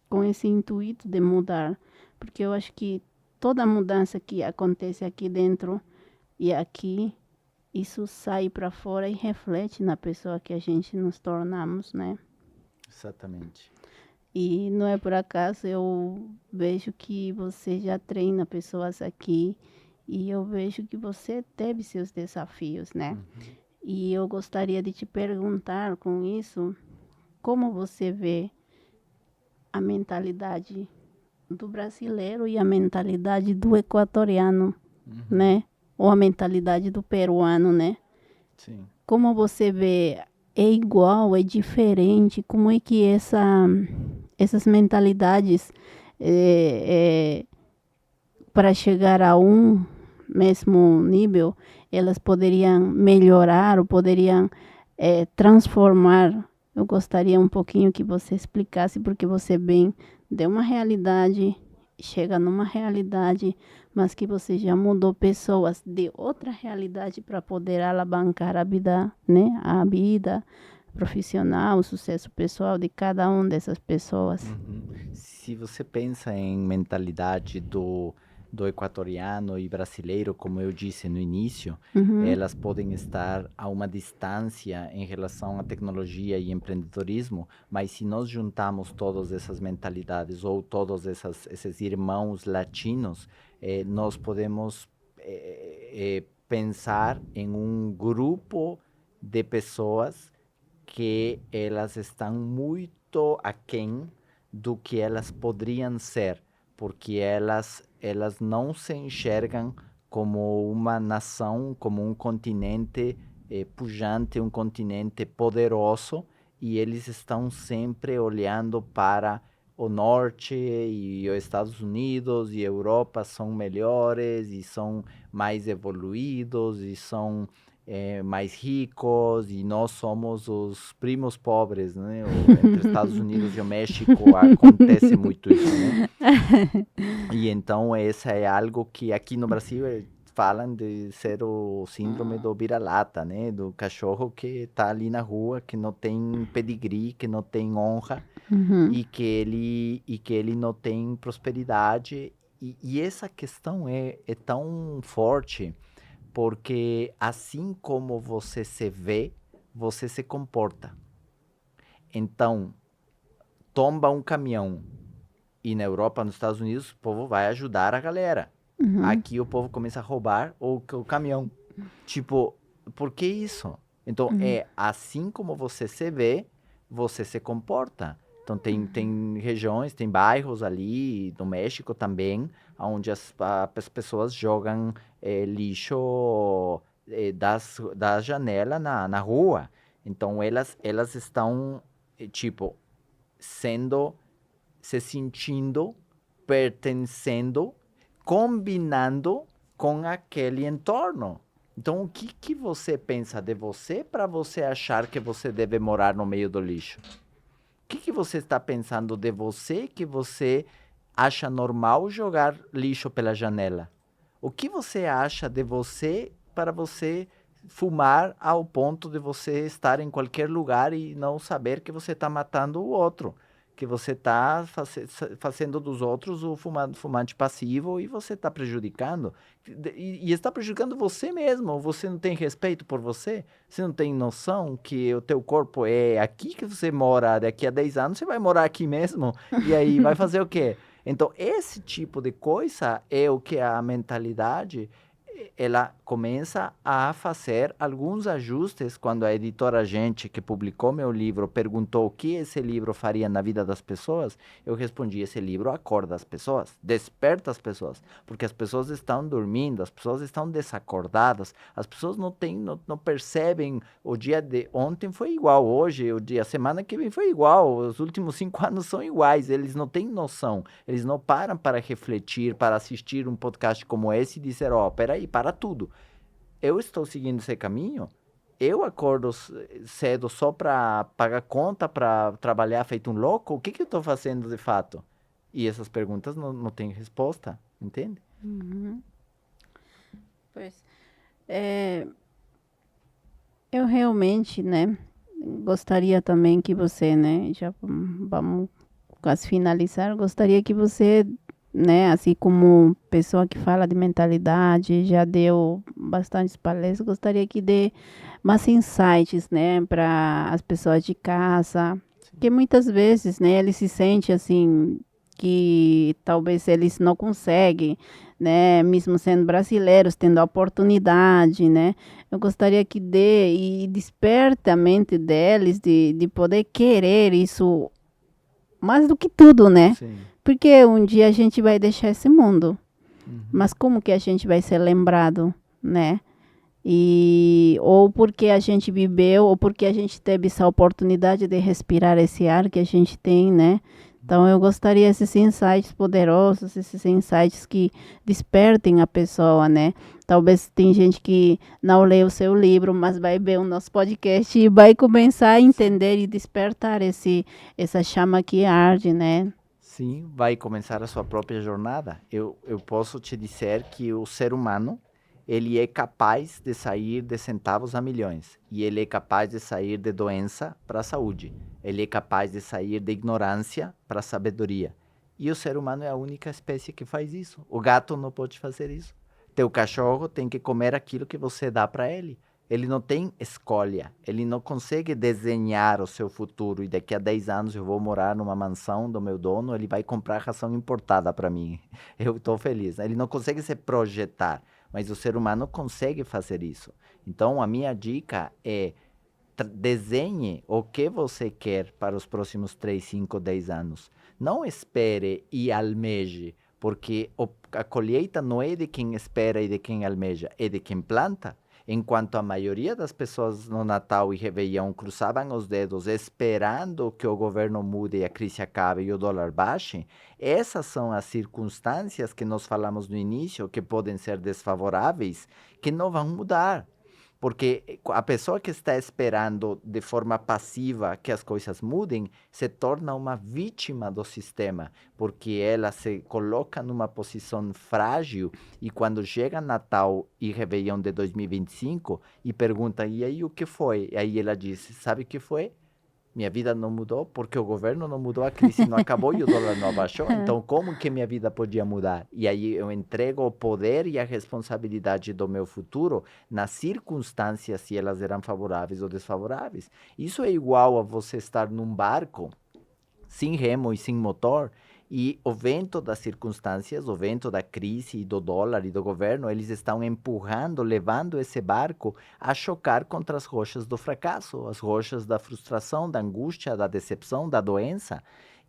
com esse intuito de mudar, porque eu acho que toda mudança que acontece aqui dentro e aqui isso sai para fora e reflete na pessoa que a gente nos tornamos, né? Exatamente. E não é por acaso eu vejo que você já treina pessoas aqui e eu vejo que você teve seus desafios, né? Uhum. E eu gostaria de te perguntar com isso, como você vê a mentalidade do brasileiro e a mentalidade do equatoriano, Uhum. né? Ou a mentalidade do peruano, né? Sim. Como você vê, é igual, é diferente? Como é que essas mentalidades para chegar a um mesmo nível, elas poderiam melhorar ou poderiam transformar? Eu gostaria um pouquinho que você explicasse, porque você bem deu uma realidade, chega numa realidade, mas que você já mudou pessoas de outra realidade para poder alavancar a vida, né? A vida profissional, o sucesso pessoal de cada uma dessas pessoas. Uhum. Se você pensa em mentalidade do equatoriano e brasileiro, como eu disse no início, Uhum, elas podem estar a uma distância em relação à tecnologia e empreendedorismo, mas se nós juntamos todas essas mentalidades ou todos esses irmãos latinos, nós podemos pensar em um grupo de pessoas que elas estão muito aquém do que elas poderiam ser, porque elas não se enxergam como uma nação, como um continente pujante, um continente poderoso, e eles estão sempre olhando para o norte e os Estados Unidos e Europa são melhores e são mais evoluídos e são mais ricos e nós somos os primos pobres, né? Entre Estados Unidos e o México acontece muito isso, né? E então esse é algo que aqui no Brasil falam de ser o síndrome do vira-lata, né? Do cachorro que tá ali na rua, que não tem pedigree, que não tem honra Uhum. e que ele não tem prosperidade. E essa questão é tão forte porque assim como você se vê, você se comporta. Então, tomba um caminhão e na Europa, nos Estados Unidos, o povo vai ajudar a galera. Uhum. Aqui o povo começa a roubar o caminhão. Tipo, por que isso? Então, Uhum. é assim como você se vê, você se comporta. Então, tem regiões, tem bairros ali, no México também, onde as pessoas jogam lixo da janela na rua. Então, elas estão, tipo, sendo, se sentindo, pertencendo, combinando com aquele entorno. Então, o que você pensa de você para você achar que você deve morar no meio do lixo? O que você está pensando de você que você acha normal jogar lixo pela janela? O que você acha de você para você fumar ao ponto de você estar em qualquer lugar e não saber que você está matando o outro? Que você está fazendo dos outros o fumante passivo e você está prejudicando. E está prejudicando você mesmo. Você não tem respeito por você? Você não tem noção que o teu corpo é aqui que você mora, daqui a 10 anos você vai morar aqui mesmo? E aí vai fazer o quê? Então, esse tipo de coisa é o que a mentalidade ela começa a fazer alguns ajustes quando a editora gente que publicou meu livro perguntou o que esse livro faria na vida das pessoas, eu respondi, esse livro acorda as pessoas, desperta as pessoas, porque as pessoas estão dormindo, as pessoas estão desacordadas, as pessoas não percebem o dia de ontem foi igual, hoje, a semana que vem foi igual, os últimos 5 anos são iguais, eles não têm noção, eles não param para refletir, para assistir um podcast como esse e dizer, ó, peraí, para tudo. Eu estou seguindo esse caminho? Eu acordo cedo só para pagar conta, para trabalhar feito um louco? O que eu estou fazendo de fato? E essas perguntas não têm resposta, entende? Uhum. Pois, é, eu realmente, né, gostaria também que você, né, já vamos quase finalizar, gostaria que você, né, assim como pessoa que fala de mentalidade, já deu bastantes palestras, gostaria que dê mais insights, né, para as pessoas de casa, Sim. que muitas vezes, né, eles se sentem assim que talvez eles não conseguem, né, mesmo sendo brasileiros, tendo a oportunidade, né, eu gostaria que dê e desperte a mente deles de poder querer isso mais do que tudo, né? Sim. Porque um dia a gente vai deixar esse mundo. Uhum. Mas como que a gente vai ser lembrado, né? E ou porque a gente viveu, ou porque a gente teve essa oportunidade de respirar esse ar que a gente tem, né? Então eu gostaria esses insights poderosos, esses insights que despertem a pessoa, né? Talvez tem gente que não lê o seu livro, mas vai ver o nosso podcast e vai começar a entender e despertar essa chama que arde, né? Sim, vai começar a sua própria jornada. Eu posso te dizer que o ser humano, ele é capaz de sair de centavos a milhões. E ele é capaz de sair de doença para a saúde. Ele é capaz de sair de ignorância para a sabedoria. E o ser humano é a única espécie que faz isso. O gato não pode fazer isso. Teu cachorro tem que comer aquilo que você dá para ele. Ele não tem escolha, ele não consegue desenhar o seu futuro e daqui a 10 anos eu vou morar numa mansão do meu dono, ele vai comprar ração importada para mim. Eu estou feliz. Ele não consegue se projetar, mas o ser humano consegue fazer isso. Então a minha dica é Desenhe o que você quer para os próximos 3, 5, 10 anos. Não espere e almeje, porque a colheita não é de quem espera e de quem almeja, é de quem planta. Enquanto a maioria das pessoas no Natal e Réveillon cruzavam os dedos esperando que o governo mude e a crise acabe e o dólar baixe, essas são as circunstâncias que nós falamos no início, que podem ser desfavoráveis, que não vão mudar. Porque a pessoa que está esperando de forma passiva que as coisas mudem se torna uma vítima do sistema, porque ela se coloca numa posição frágil e quando chega Natal e Réveillon de 2025 e pergunta, e aí o que foi? E aí ela diz, sabe o que foi? Minha vida não mudou porque o governo não mudou, a crise não acabou e o dólar não abaixou. Então, como que minha vida podia mudar? E aí eu entrego o poder e a responsabilidade do meu futuro nas circunstâncias, se elas eram favoráveis ou desfavoráveis. Isso é igual a você estar num barco sem remo e sem motor, e o vento das circunstâncias, o vento da crise e do dólar e do governo, eles estão empurrando, levando esse barco a chocar contra as rochas do fracasso, as rochas da frustração, da angústia, da decepção, da doença.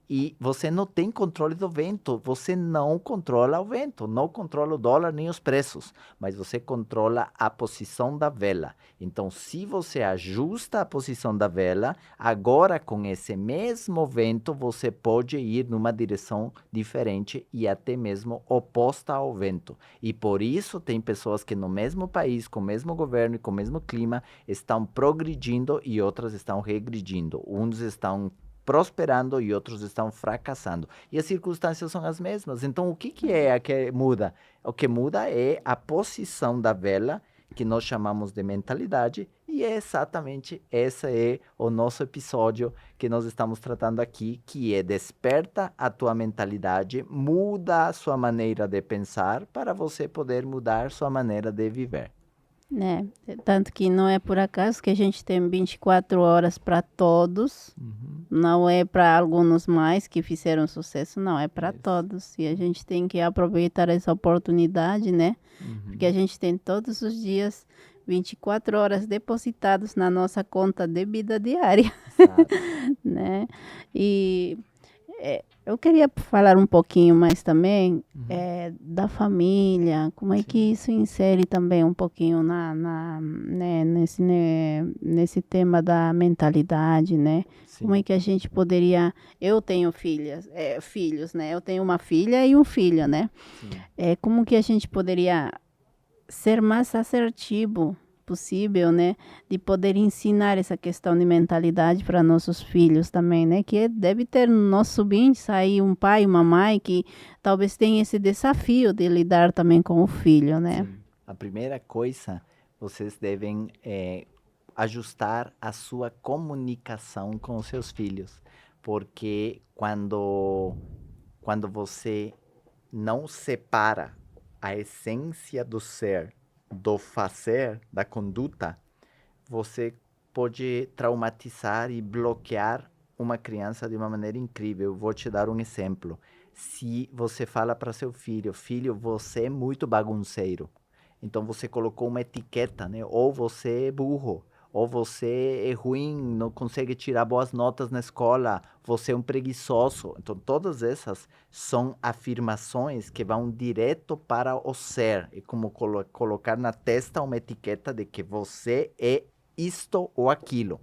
E você não tem controle do vento, você não controla o vento, não controla o dólar nem os preços, mas você controla a posição da vela. Então, se você ajusta a posição da vela, agora com esse mesmo vento, você pode ir numa direção diferente e até mesmo oposta ao vento. E por isso tem pessoas que no mesmo país, com o mesmo governo e com o mesmo clima, estão progredindo e outras estão regredindo. Uns estão prosperando e outros estão fracassando. E as circunstâncias são as mesmas. Então, o que é que muda? O que muda é a posição da vela, que nós chamamos de mentalidade, e é exatamente esse é o nosso episódio que nós estamos tratando aqui, que é desperta a tua mentalidade, muda a sua maneira de pensar para você poder mudar sua maneira de viver. Né? Tanto que não é por acaso que a gente tem 24 horas para todos, não é para alguns mais que fizeram sucesso, não, é para Isso. todos. E a gente tem que aproveitar essa oportunidade, né? Uhum. Porque a gente tem todos os dias 24 horas depositados na nossa conta de vida diária, Exato. né? E eu queria falar um pouquinho mais também da família, como é que isso insere também um pouquinho né, nesse tema da mentalidade, né? Sim. Como é que a gente poderia... Eu tenho filhos, né? Eu tenho uma filha e um filho, né? Sim. Como que a gente poderia ser mais assertivo possível, né, de poder ensinar essa questão de mentalidade para nossos filhos também, né, que deve ter nos nossos subintes aí um pai e uma mãe que talvez tenha esse desafio de lidar também com o filho, né? Sim. A primeira coisa, vocês devem ajustar a sua comunicação com os seus filhos, porque quando você não separa a essência do ser, do fazer, da conduta, você pode traumatizar e bloquear uma criança de uma maneira incrível. Eu vou te dar um exemplo. Se você fala para seu filho, filho, você é muito bagunceiro. Então você colocou uma etiqueta, né? Ou você é burro, ou você é ruim, não consegue tirar boas notas na escola, você é um preguiçoso. Então todas essas são afirmações que vão direto para o ser. É como colocar na testa uma etiqueta de que você é isto ou aquilo.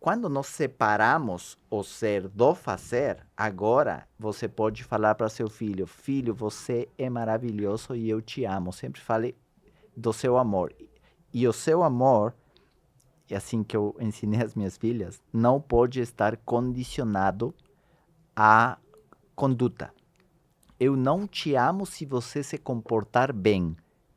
Quando nós separamos o ser do fazer, agora você pode falar para seu filho, filho, você é maravilhoso e eu te amo. Sempre fale do seu amor. E o seu amor, é assim que eu ensinei as minhas filhas, não pode estar condicionado à conduta. Eu não te amo se você se comportar bem.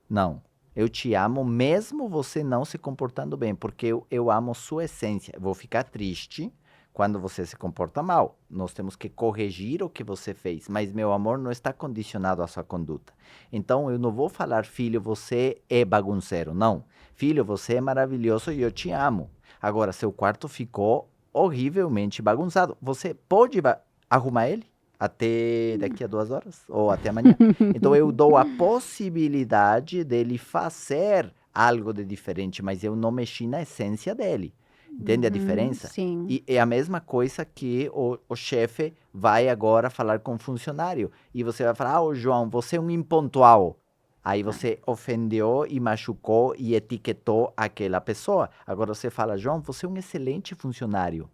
Não. Eu te amo mesmo você não se comportando bem, porque eu amo sua essência. Eu vou ficar triste quando você se comporta mal. Nós temos que corrigir o que você fez, mas meu amor não está condicionado à sua conduta. Então, eu não vou falar, filho, você é bagunceiro. Não. Filho, você é maravilhoso e eu te amo. Agora, seu quarto ficou horrivelmente bagunçado. Você pode arrumar ele? Até daqui a 2 horas ou até amanhã. Então eu dou a possibilidade dele fazer algo de diferente, mas eu não mexi na essência dele. Entende a diferença? Sim. E é a mesma coisa que o chefe vai agora falar com o funcionário. E você vai falar, João, você é um impontual. Aí você ofendeu e machucou e etiquetou aquela pessoa. Agora você fala, João, você é um excelente funcionário.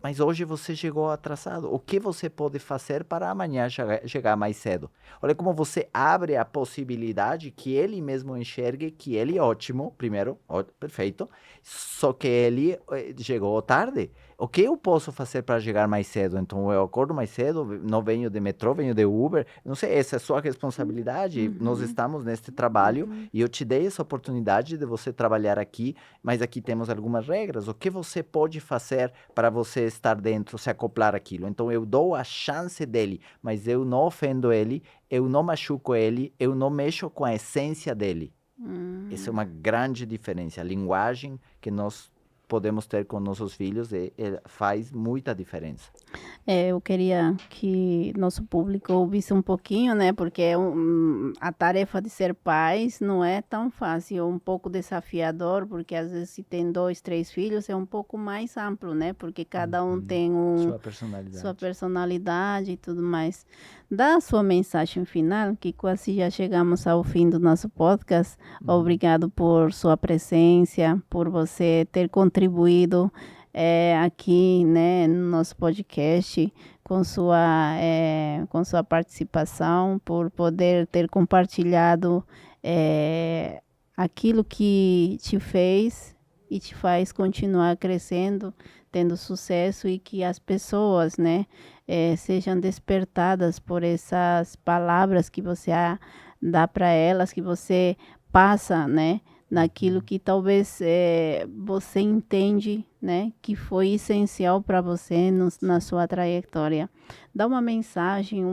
Mas hoje você chegou atrasado. O que você pode fazer para amanhã chegar mais cedo? Olha como você abre a possibilidade que ele mesmo enxergue que ele é ótimo, primeiro, perfeito, só que ele chegou tarde. O que eu posso fazer para chegar mais cedo? Então eu acordo mais cedo, não venho de metrô, venho de Uber. Não sei, essa é a sua responsabilidade. Nós estamos neste trabalho e eu te dei essa oportunidade de você trabalhar aqui, mas aqui temos algumas regras. O que você pode fazer para você estar dentro, se acoplar aquilo? Então eu dou a chance dele, mas eu não ofendo ele, eu não machuco ele, eu não mexo com a essência dele. Essa é uma grande diferença. A linguagem que nós podemos ter com nossos filhos faz muita diferença. Eu queria que nosso público ouvisse um pouquinho, né? Porque a tarefa de ser pais não é tão fácil, é um pouco desafiador, porque às vezes se tem 2, 3 filhos é um pouco mais amplo, né? Porque cada um tem Sua personalidade. sua personalidade e tudo mais. Dá a sua mensagem final, que quase já chegamos ao fim do nosso podcast. Obrigado por sua presença, por você ter contribuído aqui, né, no nosso podcast com sua participação, por poder ter compartilhado aquilo que te fez e te faz continuar crescendo, tendo sucesso e que as pessoas, né, sejam despertadas por essas palavras que você dá para elas, que você passa, né, naquilo que talvez você entende, né, que foi essencial para você na sua trajetória. Dá uma mensagem,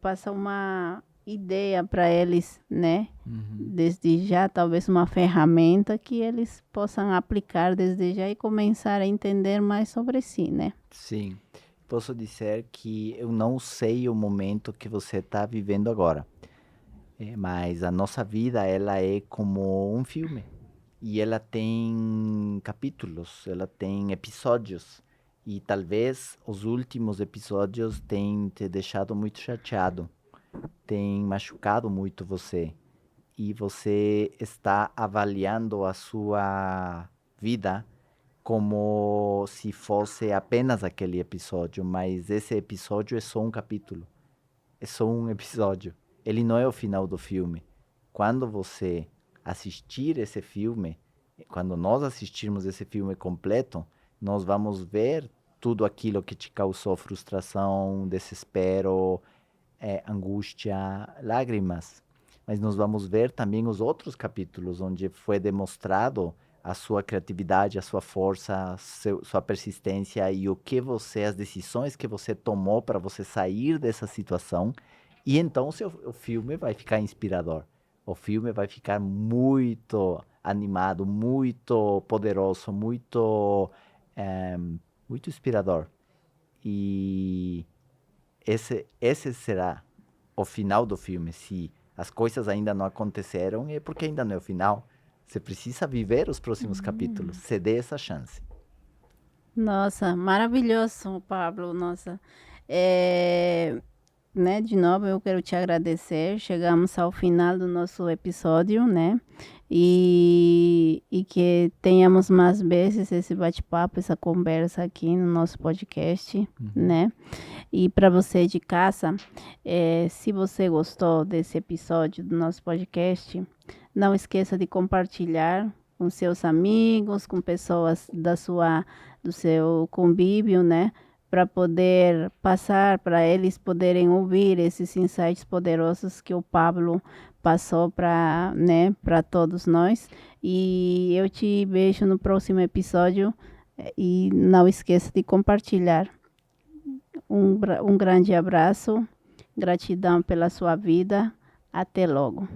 passa uma ideia para eles, né, desde já, talvez uma ferramenta que eles possam aplicar desde já e começar a entender mais sobre si, né? Sim, posso dizer que eu não sei o momento que você está vivendo agora. Mas a nossa vida, ela é como um filme. E ela tem capítulos, ela tem episódios. E talvez os últimos episódios tenham te deixado muito chateado. Tem machucado muito você. E você está avaliando a sua vida como se fosse apenas aquele episódio. Mas esse episódio é só um capítulo. É só um episódio. Ele não é o final do filme. Quando você assistir esse filme, quando nós assistirmos esse filme completo, nós vamos ver tudo aquilo que te causou frustração, desespero, angústia, lágrimas. Mas nós vamos ver também os outros capítulos, onde foi demonstrado a sua criatividade, a sua força, sua persistência e as decisões que você tomou para você sair dessa situação. E então o filme vai ficar inspirador. O filme vai ficar muito animado, muito poderoso, muito inspirador. E esse será o final do filme. Se as coisas ainda não aconteceram, é porque ainda não é o final. Você precisa viver os próximos capítulos. Você dê essa chance. Nossa, maravilhoso, Pablo. Nossa, né, de novo eu quero te agradecer. Chegamos ao final do nosso episódio, né? E que tenhamos mais vezes esse bate-papo, essa conversa aqui no nosso podcast, né? E para você de casa, se você gostou desse episódio do nosso podcast, não esqueça de compartilhar com seus amigos, com pessoas do seu convívio, né? Para poder passar, para eles poderem ouvir esses insights poderosos que o Pablo passou para, né, para todos nós. E eu te vejo no próximo episódio e não esqueça de compartilhar. Um grande abraço, gratidão pela sua vida. Até logo.